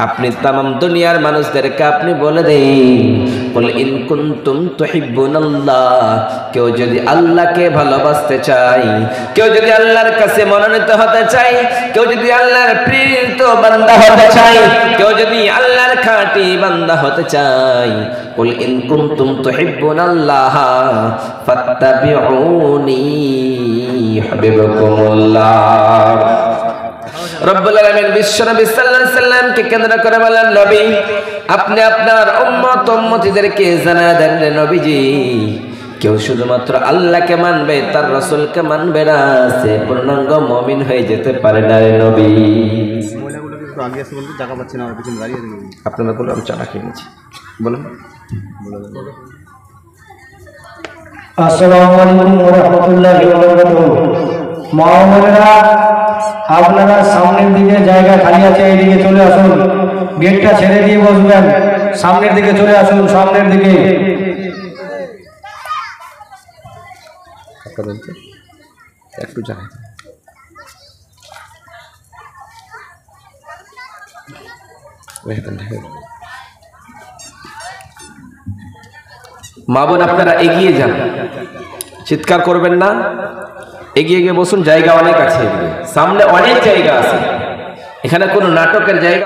আপনি तमाम দুনিয়ার মানুষদেরকে আপনি বলে দেন কুল ইন কুনতুম তুহিব্বুনাল্লাহ, কেউ যদি আল্লাহকে ভালোবাসতে চায়, কেউ যদি আল্লাহর কাছে মনোনীত হতে চায়, কেউ যদি আল্লাহর প্রিয় বান্দা হতে চায়, কেউ যদি আল্লাহর খাঁটি বান্দা হতে চায়, কুল ইন কুনতুম তুহিব্বুনাল্লাহ ফাত্তাবিউনি ইউহিব্বুকুমুল্লাহ। রব্বুল আলামিন বিশ্বনবী সাল্লাল্লাহু আলাইহি সাল্লামকে কেন্দ্র করে বলেন, নবী আপনি আপনার উম্মতদেরকে জানায় দেন রে নবীজি, কেউ শুধুমাত্র আল্লাহকে মানবে, তার রাসূলকে মানবে না, সে পূর্ণাঙ্গ মুমিন হয়ে যেতে পারে না রে নবী। মহিলাগুলোকে একটু আগে আসতে বলতে, টাকা পাচ্ছে না, আর পিছনে দাঁড়িয়ে আছে। আপনারা বলুন, আমি চা খেয়ে নিচ্ছি। বলুন। আসসালামু আলাইকুম ওয়া রাহমাতুল্লাহি ওয়া বারাকাতুহু। মা ও বোনেরা, আপনারা সামনের দিকে জায়গা খালি আছে, এইদিকে চলে আসুন, গেটটা ছেড়ে দিয়ে বসবেন, সামনের দিকে চলে আসুন, সামনের দিকে। একটু জানাই মা বোন আপনারা এগিয়ে যান, চিৎকার করবেন না, এগিয়ে গিয়ে বসুন, জায়গা অনেক আছে, সামনে অনেক জায়গা আছে, এখানে কোনো নাটকের জায়গা